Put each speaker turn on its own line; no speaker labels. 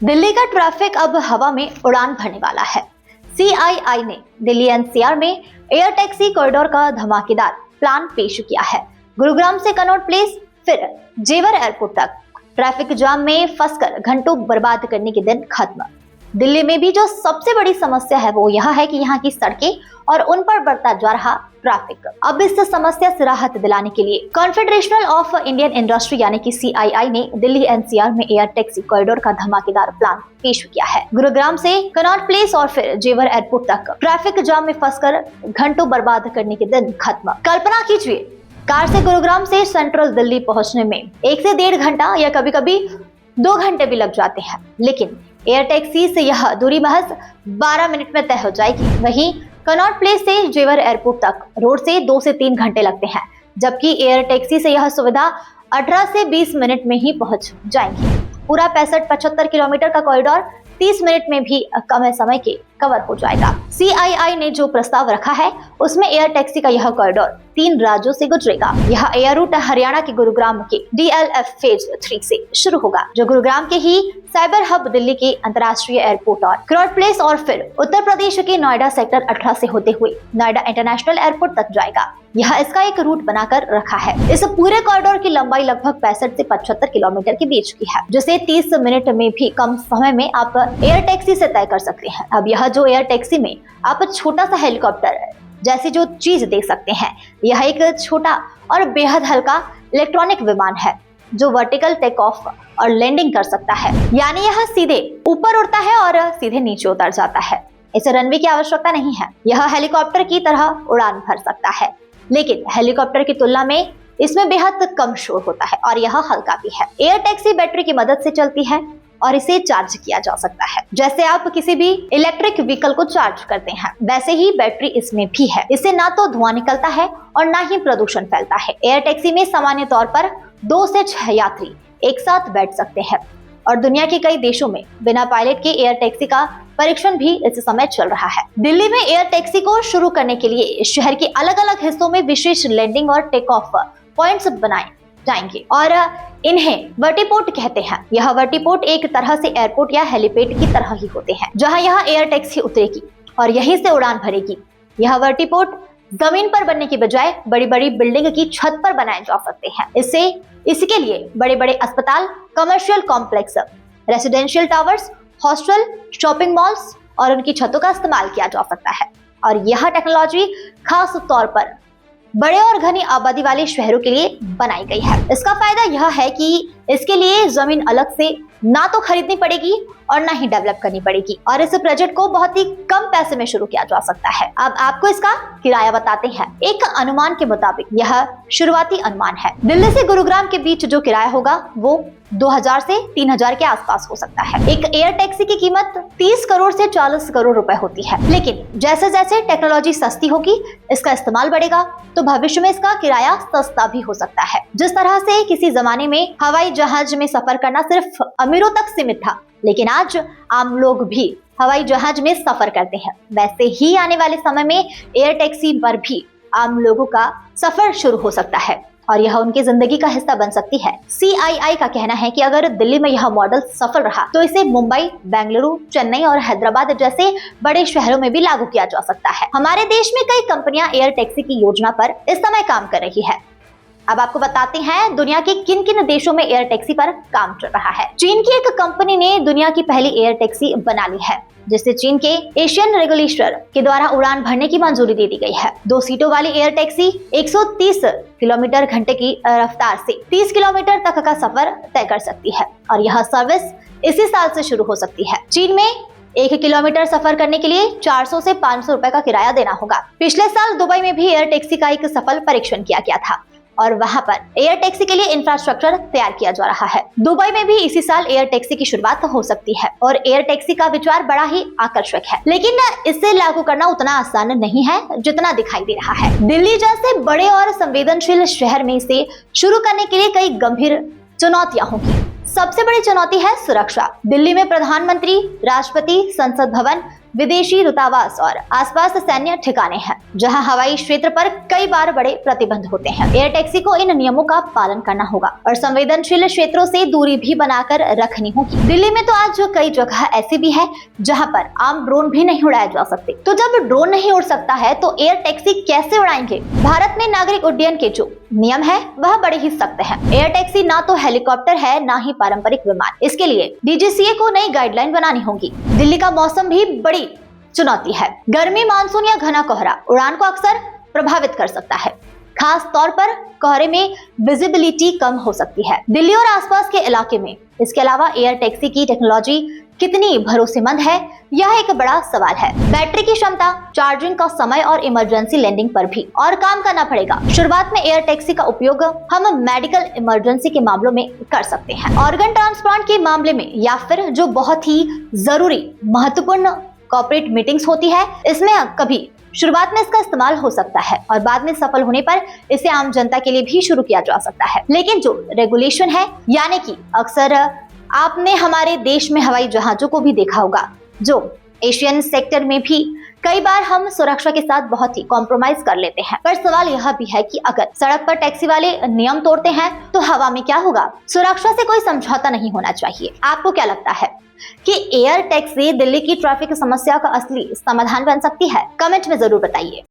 दिल्ली का ट्रैफिक अब हवा में उड़ान भरने वाला है। सीआईआई ने दिल्ली एनसीआर में एयर टैक्सी कॉरिडोर का धमाकेदार प्लान पेश किया है। गुरुग्राम से कनॉट प्लेस फिर जेवर एयरपोर्ट तक ट्रैफिक जाम में फंसकर घंटों बर्बाद करने के दिन खत्म। दिल्ली में भी जो सबसे बड़ी समस्या है वो यह है कि यहाँ की सड़कें और उन पर बढ़ता जा रहा ट्रैफिक। अब इस समस्या से राहत दिलाने के लिए कॉन्फेडरेशन ऑफ इंडियन इंडस्ट्री यानी कि सीआईआई ने दिल्ली एनसीआर में एयर टैक्सी कॉरिडोर का धमाकेदार प्लान पेश किया है। गुरुग्राम से कनॉट प्लेस और फिर जेवर एयरपोर्ट तक ट्रैफिक जाम में फंसकर घंटों बर्बाद करने के दिन खत्म। कल्पना कीजिए, कार से गुरुग्राम से सेंट्रल दिल्ली पहुंचने में 1 से 1.5 घंटा या कभी कभी 2 घंटे भी लग जाते हैं, लेकिन एयर टैक्सी से यह दूरी महज 12 मिनट में तय हो जाएगी। वहीं कनॉट प्लेस से जेवर एयरपोर्ट तक रोड से 2 से 3 घंटे लगते हैं, जबकि एयर टैक्सी से यह सुविधा 18 से 20 मिनट में ही पहुंच जाएंगी। पूरा 65-75 किलोमीटर का कॉरिडोर 30 मिनट में भी कम समय के कवर हो जाएगा। सीआईआई ने जो प्रस्ताव रखा है उसमें एयर टैक्सी का यह कॉरिडोर 3 राज्यों से गुजरेगा। यह एयर रूट हरियाणा के गुरुग्राम के DLF फेज 3 से शुरू होगा, जो गुरुग्राम के ही साइबर हब दिल्ली के अंतर्राष्ट्रीय एयरपोर्ट और कनॉट प्लेस और फिर उत्तर प्रदेश के नोएडा सेक्टर 18 से होते हुए नोएडा इंटरनेशनल एयरपोर्ट तक जाएगा। यह इसका एक रूट बनाकर रखा है। इस पूरे कॉरिडोर की लंबाई लगभग 65 से 75 किलोमीटर के बीच की है, जिसे 30 मिनट में भी कम समय में आप एयर टैक्सी से तय कर सकते हैं। अब यह जो एयर टैक्सी में आप छोटा सा हेलीकॉप्टर जैसी जो चीज देख सकते हैं, यह एक छोटा और बेहद हल्का इलेक्ट्रॉनिक विमान है जो वर्टिकल टेक ऑफ और लैंडिंग कर सकता है, यानी यह सीधे ऊपर उड़ता है और सीधे नीचे उतर जाता है। इसे रनवे की आवश्यकता नहीं है। यह हेलीकॉप्टर की तरह उड़ान भर सकता है, लेकिन हेलीकॉप्टर की तुलना में इसमें बेहद कम शोर होता है और यह हल्का भी है। एयर टैक्सी बैटरी की मदद से चलती है और इसे चार्ज किया जा सकता है। जैसे आप किसी भी इलेक्ट्रिक व्हीकल को चार्ज करते हैं, वैसे ही बैटरी इसमें भी है। इससे ना तो धुआं निकलता है और ना ही प्रदूषण फैलता है। एयर टैक्सी में सामान्य तौर पर 2 से 6 यात्री एक साथ बैठ सकते हैं और दुनिया के कई देशों में बिना पायलट के एयर टैक्सी का परीक्षण भी इस समय चल रहा है। दिल्ली में एयर टैक्सी को शुरू करने के लिए शहर के अलग अलग हिस्सों में विशेष लैंडिंग और टेक ऑफ पॉइंट्स बनाए जाएंगे और इन्हें वर्टीपोर्ट कहते हैं। यह वर्टीपोर्ट एक तरह से एयरपोर्ट या हेलीपैड की तरह ही होते हैं, जहां यह एयर टैक्सी उतरेगी और यहीं से उड़ान भरेगी। यह वर्टीपोर्ट जमीन पर बनने की बजाय बड़ी बड़ी बिल्डिंग की छत पर बनाए जा सकते हैं। इसके लिए बड़े बड़े अस्पताल, commercial complex, residential towers, hostel, shopping malls और उनकी छतों का इस्तेमाल किया जा सकता है। और यह टेक्नोलॉजी खास तौर पर बड़े और घनी आबादी वाले शहरों के लिए बनाई गई है। इसका फायदा यह है कि इसके लिए जमीन अलग से ना तो खरीदनी पड़ेगी और ना ही डेवलप करनी पड़ेगी और इस प्रोजेक्ट को बहुत ही कम पैसे में शुरू किया जा सकता है। अब आपको इसका किराया बताते हैं। एक अनुमान के मुताबिक, यह शुरुआती अनुमान है, दिल्ली से गुरुग्राम के बीच जो किराया होगा वो 2000 से 3000 के आसपास हो सकता है। एक एयर टैक्सी की कीमत 30 करोड़ से 40 करोड़ रुपए होती है, लेकिन जैसे जैसे टेक्नोलॉजी सस्ती होगी, इसका इस्तेमाल बढ़ेगा, तो भविष्य में इसका किराया सस्ता भी हो सकता है। जिस तरह से किसी जमाने में हवाई जहाज में सफर करना सिर्फ अमीरों तक सीमित था, लेकिन आज आम लोग भी हवाई जहाज में सफर करते हैं, वैसे ही आने वाले समय में एयर टैक्सी पर भी आम लोगों का सफर शुरू हो सकता है और यह उनकी जिंदगी का हिस्सा बन सकती है। सीआईआई का कहना है कि अगर दिल्ली में यह मॉडल सफल रहा तो इसे मुंबई, बेंगलुरु, चेन्नई और हैदराबाद जैसे बड़े शहरों में भी लागू किया जा सकता है। हमारे देश में कई कंपनियां एयर टैक्सी की योजना पर इस समय काम कर रही है। अब आपको बताते हैं दुनिया के किन किन देशों में एयर टैक्सी पर काम चल रहा है। चीन की एक कंपनी ने दुनिया की पहली एयर टैक्सी बना ली है, जिससे चीन के एशियन रेगुलेटर के द्वारा उड़ान भरने की मंजूरी दे दी गई है। 2 सीटों वाली एयर टैक्सी 130 किलोमीटर घंटे की रफ्तार से 30 किलोमीटर तक का सफर तय कर सकती है और यह सर्विस इसी साल से शुरू हो सकती है। चीन में 1 किलोमीटर सफर करने के लिए 400 से 500 रुपए का किराया देना होगा। पिछले साल दुबई में भी एयर टैक्सी का एक सफल परीक्षण किया गया था और वहां पर एयर टैक्सी के लिए इंफ्रास्ट्रक्चर तैयार किया जा रहा है। दुबई में भी इसी साल एयर टैक्सी की शुरुआत हो सकती है और एयर टैक्सी का विचार बड़ा ही आकर्षक है, लेकिन इसे लागू करना उतना आसान नहीं है जितना दिखाई दे रहा है। दिल्ली जैसे बड़े और संवेदनशील शहर में इसे शुरू करने के लिए कई गंभीर चुनौतियां होंगी। सबसे बड़ी चुनौती है सुरक्षा। दिल्ली में प्रधानमंत्री, राष्ट्रपति, संसद भवन, विदेशी दूतावास और आसपास सैन्य ठिकाने हैं, जहां हवाई क्षेत्र पर कई बार बड़े प्रतिबंध होते हैं। एयर टैक्सी को इन नियमों का पालन करना होगा और संवेदनशील क्षेत्रों से दूरी भी बनाकर रखनी होगी। दिल्ली में तो आज कई जगह ऐसी भी है जहां पर आम ड्रोन भी नहीं उड़ाए जा सकते। तो जब ड्रोन नहीं उड़ सकता है तो एयर टैक्सी कैसे उड़ाएंगे? भारत में नागरिक उड्डयन के जो नियम है वह बड़े ही सख्त है। एयर टैक्सी ना तो हेलीकॉप्टर है ना ही पारंपरिक विमान। इसके लिए डीजीसीए को नई गाइडलाइन बनानी होगी। दिल्ली का मौसम भी बड़ी चुनौती है। गर्मी, मानसून या घना कोहरा उड़ान को अक्सर प्रभावित कर सकता है। खास तौर पर कोहरे में विजिबिलिटी कम हो सकती है। दिल्ली और आसपास के इलाके में इसके अलावा एयर टैक्सी की टेक्नोलॉजी कितनी भरोसेमंद है, यह एक बड़ा सवाल है। बैटरी की क्षमता, चार्जिंग का समय और इमरजेंसी लैंडिंग पर भी और काम करना पड़ेगा। शुरुआत में एयर टैक्सी का उपयोग हम मेडिकल इमरजेंसी के मामलों में कर सकते हैं, ऑर्गन ट्रांसप्लांट के मामले में, या फिर जो बहुत ही जरूरी महत्वपूर्ण कॉर्पोरेट मीटिंग्स होती है, इसमें कभी शुरुआत में इसका इस्तेमाल हो सकता है और बाद में सफल होने पर इसे आम जनता के लिए भी शुरू किया जा सकता है। लेकिन जो रेगुलेशन है, यानी कि अक्सर आपने हमारे देश में हवाई जहाजों को भी देखा होगा, जो एशियन सेक्टर में भी कई बार हम सुरक्षा के साथ बहुत ही कॉम्प्रोमाइज कर लेते हैं। पर सवाल यह भी है कि अगर सड़क पर टैक्सी वाले नियम तोड़ते हैं तो हवा में क्या होगा? सुरक्षा से कोई समझौता नहीं होना चाहिए। आपको क्या लगता है कि एयर टैक्सी दिल्ली की ट्रैफिक समस्या का असली समाधान बन सकती है? कमेंट में जरूर बताइए।